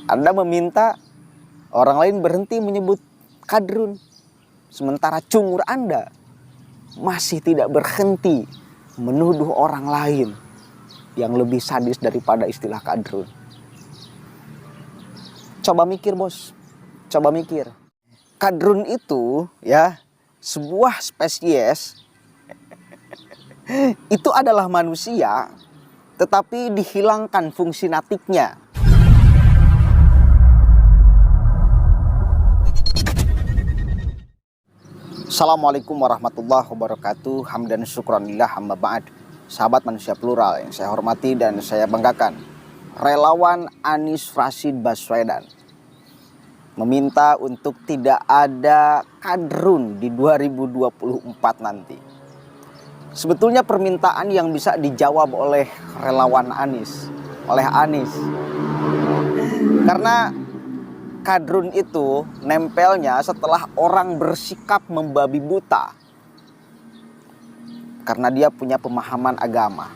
Anda meminta orang lain berhenti menyebut kadrun, sementara cungur Anda masih tidak berhenti menuduh orang lain yang lebih sadis daripada istilah kadrun. Coba mikir bos, coba mikir. Kadrun itu ya sebuah spesies itu adalah manusia, tetapi dihilangkan fungsi natiknya. Assalamualaikum warahmatullahi wabarakatuh. Hamdan syukranillah amma ba'd. Sahabat manusia plural yang saya hormati dan saya banggakan, relawan Anies Rashid Baswedan meminta untuk tidak ada kadrun di 2024 nanti. Sebetulnya permintaan yang bisa dijawab oleh relawan Anies, oleh Anies. Karena kadrun itu nempelnya setelah orang bersikap membabi buta karena dia punya pemahaman agama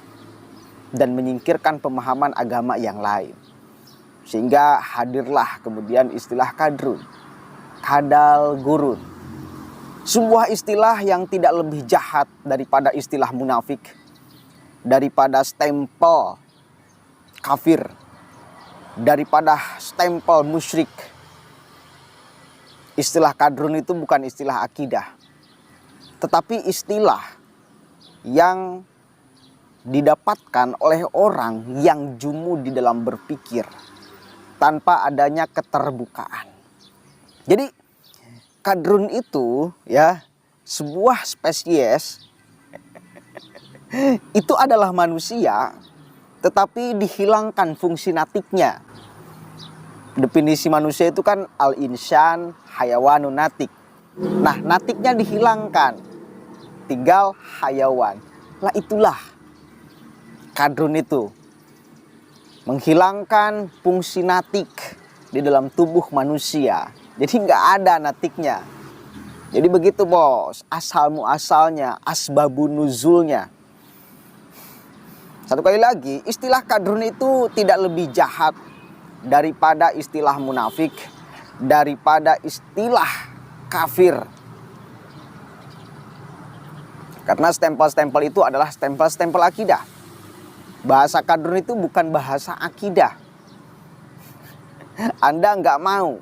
dan menyingkirkan pemahaman agama yang lain. Sehingga hadirlah kemudian istilah kadrun, kadal gurun. Sebuah istilah yang tidak lebih jahat daripada istilah munafik, daripada stempel kafir, daripada stempel musyrik. Istilah kadrun itu bukan istilah akidah, tetapi istilah yang didapatkan oleh orang yang jumud di dalam berpikir tanpa adanya keterbukaan. Jadi kadrun itu ya sebuah spesies itu adalah manusia, tetapi dihilangkan fungsi natiknya. Definisi manusia itu kan al-insan hayawanun natik. Nah, natiknya dihilangkan, tinggal hayawan. Lah itulah kadrun itu, menghilangkan fungsi natik di dalam tubuh manusia. Jadi nggak ada natiknya. Jadi begitu bos, asal muasalnya, asbabun nuzulnya. Satu kali lagi, istilah kadrun itu tidak lebih jahat daripada istilah munafik, daripada istilah kafir. Karena stempel-stempel itu adalah stempel-stempel akidah. Bahasa kadrun itu bukan bahasa akidah. Anda nggak mau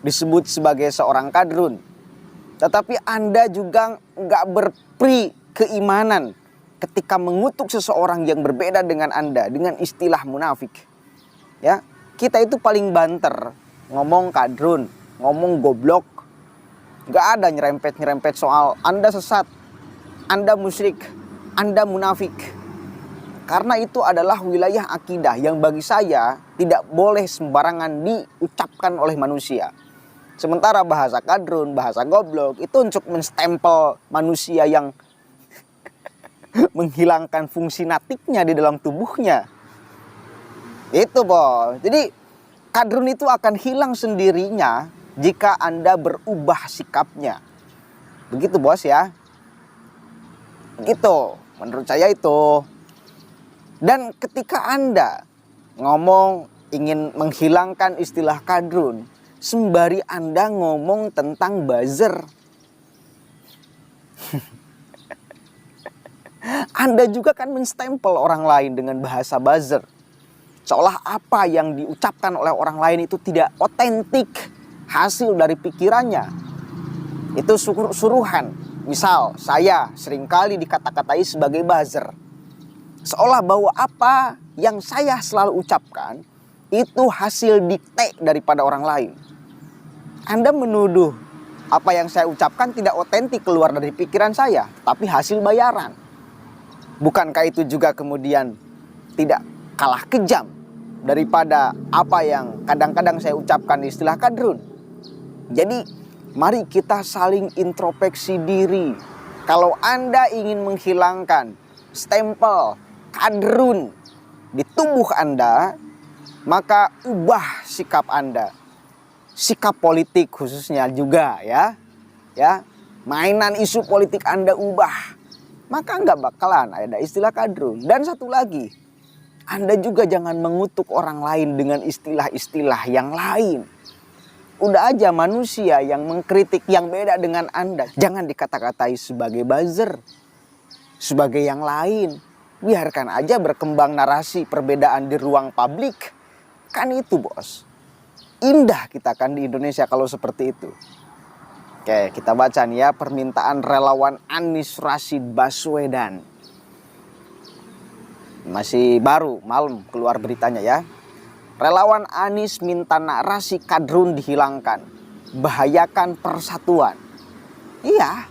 disebut sebagai seorang kadrun, tetapi Anda juga nggak berperi keimanan ketika mengutuk seseorang yang berbeda dengan Anda dengan istilah munafik. Ya, kita itu paling banter ngomong kadrun, ngomong goblok. Nggak ada nyerempet-nyerempet soal Anda sesat, Anda musyrik, Anda munafik. Karena itu adalah wilayah akidah yang bagi saya tidak boleh sembarangan diucapkan oleh manusia. Sementara bahasa kadrun, bahasa goblok itu untuk menstempel manusia yang menghilangkan fungsi natiknya di dalam tubuhnya. Itu bos. Jadi kadrun itu akan hilang sendirinya jika Anda berubah sikapnya. Begitu bos ya. Begitu. Menurut saya itu. Dan ketika Anda ngomong ingin menghilangkan istilah kadrun, sembari Anda ngomong tentang buzzer. Anda juga kan menstempel orang lain dengan bahasa buzzer. Seolah apa yang diucapkan oleh orang lain itu tidak otentik, hasil dari pikirannya. Itu suruhan. Misal saya seringkali dikata-katai sebagai buzzer. Seolah bahwa apa yang saya selalu ucapkan itu hasil dikte daripada orang lain. Anda menuduh apa yang saya ucapkan tidak otentik keluar dari pikiran saya, tapi hasil bayaran. Bukankah itu juga kemudian tidak kalah kejam daripada apa yang kadang-kadang saya ucapkan di istilah kadrun? Jadi mari kita saling introspeksi diri. Kalau Anda ingin menghilangkan stempel kadrun di tubuh Anda, maka ubah sikap Anda. Sikap politik khususnya juga ya. Mainan isu politik Anda ubah. Maka nggak bakalan ada istilah kadrun. Dan satu lagi, Anda juga jangan mengutuk orang lain dengan istilah-istilah yang lain. Udah aja manusia yang mengkritik yang beda dengan Anda, jangan dikata-katai sebagai buzzer, sebagai yang lain. Biarkan aja berkembang narasi perbedaan di ruang publik. Kan itu bos. Indah kita kan di Indonesia kalau seperti itu. Oke, kita baca nih ya permintaan relawan Anies Rashid Baswedan. Masih baru malam keluar beritanya ya. Relawan Anies minta narasi kadrun dihilangkan. Bahayakan persatuan. Iya,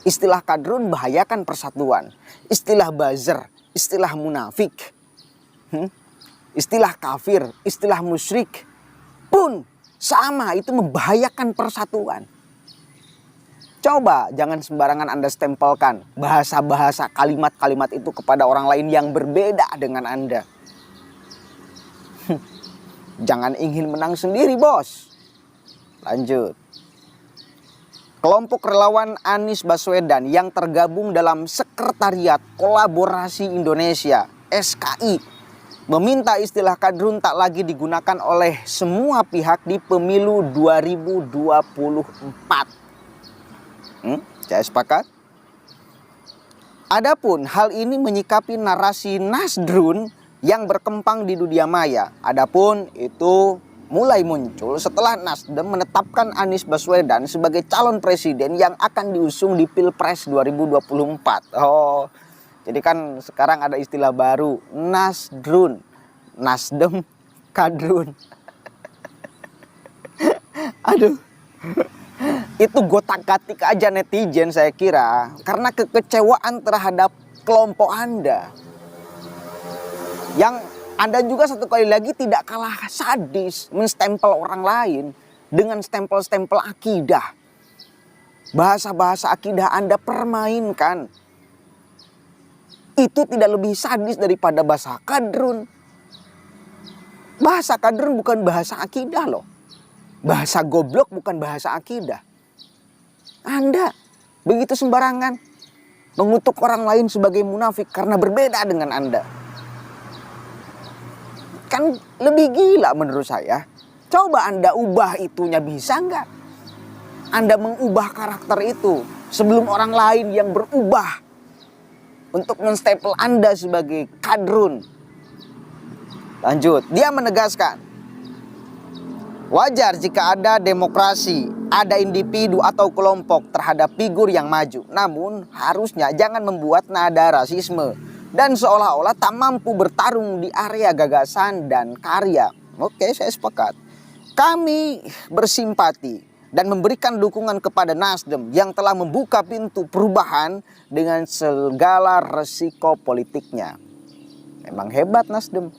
istilah kadrun bahayakan persatuan. Istilah buzzer, istilah munafik, istilah kafir, istilah musyrik pun sama, itu membahayakan persatuan. Coba jangan sembarangan Anda stempelkan bahasa-bahasa kalimat-kalimat itu kepada orang lain yang berbeda dengan Anda. Jangan ingin menang sendiri bos. Lanjut. Kelompok relawan Anies Baswedan yang tergabung dalam Sekretariat Kolaborasi Indonesia (SKI) meminta istilah kadrun tak lagi digunakan oleh semua pihak di pemilu 2024. Saya sepakat. Adapun hal ini menyikapi narasi nasdrun yang berkembang di dunia maya. Adapun itu mulai muncul setelah Nasdem menetapkan Anies Baswedan sebagai calon presiden yang akan diusung di Pilpres 2024. Oh, jadi kan sekarang ada istilah baru, nasdrun, Nasdem kadrun. Aduh, itu gotak-gatik aja netizen saya kira, karena kekecewaan terhadap kelompok Anda. Yang Anda juga satu kali lagi tidak kalah sadis menstempel orang lain dengan stempel-stempel akidah. Bahasa-bahasa akidah Anda permainkan. Itu tidak lebih sadis daripada bahasa kadrun. Bahasa kadrun bukan bahasa akidah loh. Bahasa goblok bukan bahasa akidah. Anda begitu sembarangan mengutuk orang lain sebagai munafik karena berbeda dengan Anda. Kan lebih gila menurut saya. Coba Anda ubah itunya, bisa nggak? Anda mengubah karakter itu sebelum orang lain yang berubah untuk menstempel Anda sebagai kadrun. Lanjut, dia menegaskan, wajar jika ada demokrasi, ada individu atau kelompok terhadap figur yang maju. Namun harusnya jangan membuat nada rasisme dan seolah-olah tak mampu bertarung di area gagasan dan karya. Oke, saya sepakat. Kami bersimpati dan memberikan dukungan kepada Nasdem yang telah membuka pintu perubahan dengan segala resiko politiknya. Memang hebat Nasdem.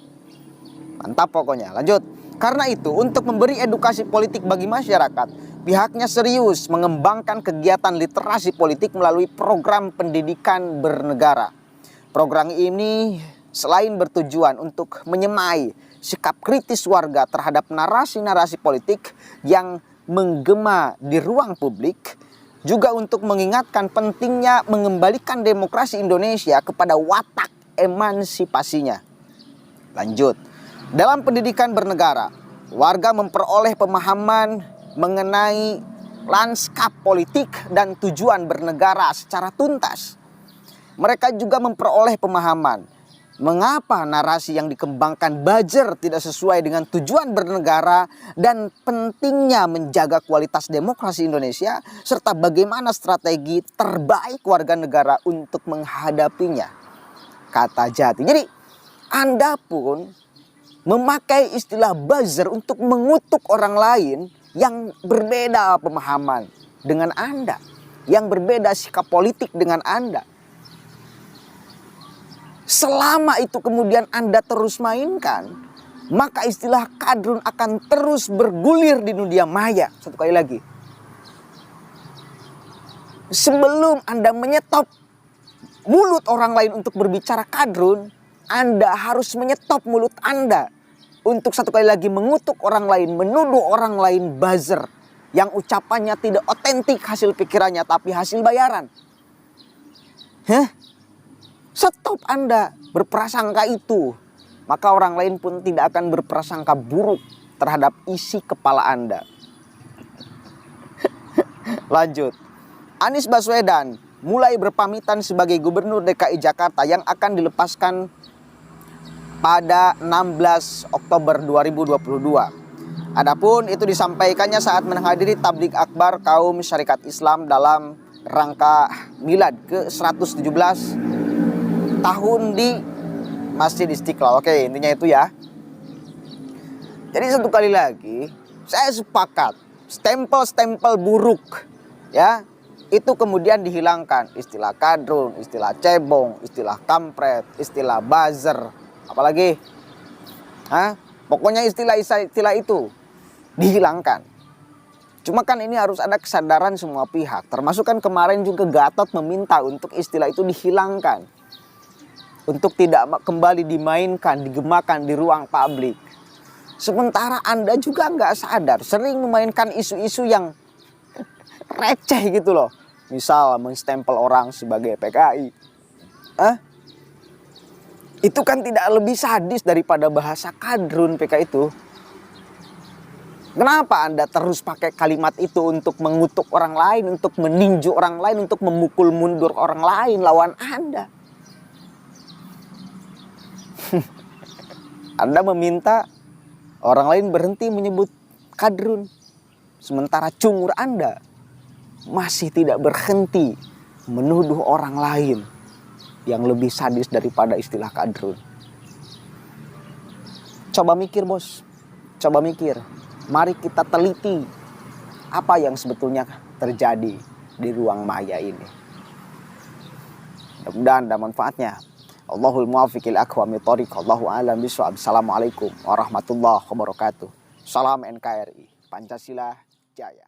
Mantap pokoknya. Lanjut. Karena itu, untuk memberi edukasi politik bagi masyarakat, pihaknya serius mengembangkan kegiatan literasi politik melalui program pendidikan bernegara. Program ini selain bertujuan untuk menyemai sikap kritis warga terhadap narasi-narasi politik yang menggema di ruang publik, juga untuk mengingatkan pentingnya mengembalikan demokrasi Indonesia kepada watak emansipasinya. Lanjut, dalam pendidikan bernegara, warga memperoleh pemahaman mengenai lanskap politik dan tujuan bernegara secara tuntas. Mereka juga memperoleh pemahaman mengapa narasi yang dikembangkan buzzer tidak sesuai dengan tujuan bernegara dan pentingnya menjaga kualitas demokrasi Indonesia serta bagaimana strategi terbaik warga negara untuk menghadapinya. Kata Jati. Jadi Anda pun memakai istilah buzzer untuk mengutuk orang lain yang berbeda pemahaman dengan Anda, yang berbeda sikap politik dengan Anda. Selama itu kemudian Anda terus mainkan, maka istilah kadrun akan terus bergulir di dunia maya. Satu kali lagi. Sebelum Anda menyetop mulut orang lain untuk berbicara kadrun, Anda harus menyetop mulut Anda untuk satu kali lagi mengutuk orang lain, menuduh orang lain buzzer yang ucapannya tidak otentik hasil pikirannya tapi hasil bayaran. Stop Anda berprasangka itu. maka orang lain pun tidak akan berprasangka buruk terhadap isi kepala Anda. Lanjut. Anies Baswedan mulai berpamitan sebagai Gubernur DKI Jakarta yang akan dilepaskan pada 16 Oktober 2022. Adapun itu disampaikannya saat menghadiri tablik akbar kaum syarikat Islam dalam rangka milad ke-117 tahun di Masjid Istiqlal. Oke, intinya itu ya. Jadi satu kali lagi, saya sepakat stempel-stempel buruk ya, itu kemudian dihilangkan. Istilah kadrun, istilah cebong, istilah kampret, istilah buzzer, apalagi? Pokoknya istilah-istilah itu dihilangkan. Cuma kan ini harus ada kesadaran semua pihak. Termasuk kan kemarin juga Gatot meminta untuk istilah itu dihilangkan. Untuk tidak kembali dimainkan, digemakan di ruang publik. Sementara Anda juga nggak sadar, sering memainkan isu-isu yang receh gitu loh. Misal menstempel orang sebagai PKI. Itu kan tidak lebih sadis daripada bahasa kadrun PKI itu. Kenapa Anda terus pakai kalimat itu untuk mengutuk orang lain, untuk meninju orang lain, untuk memukul mundur orang lain lawan Anda? Anda meminta orang lain berhenti menyebut kadrun. Sementara cungur Anda masih tidak berhenti menuduh orang lain yang lebih sadis daripada istilah kadrun. Coba mikir bos, coba mikir. Mari kita teliti apa yang sebetulnya terjadi di ruang maya ini. Mudah-mudahan ada manfaatnya. Allahul muwaffiq ila aqwamit thoriq. Allahu a'lam bishawab. Assalamualaikum warahmatullahi wabarakatuh. Salam NKRI. Pancasila Jaya.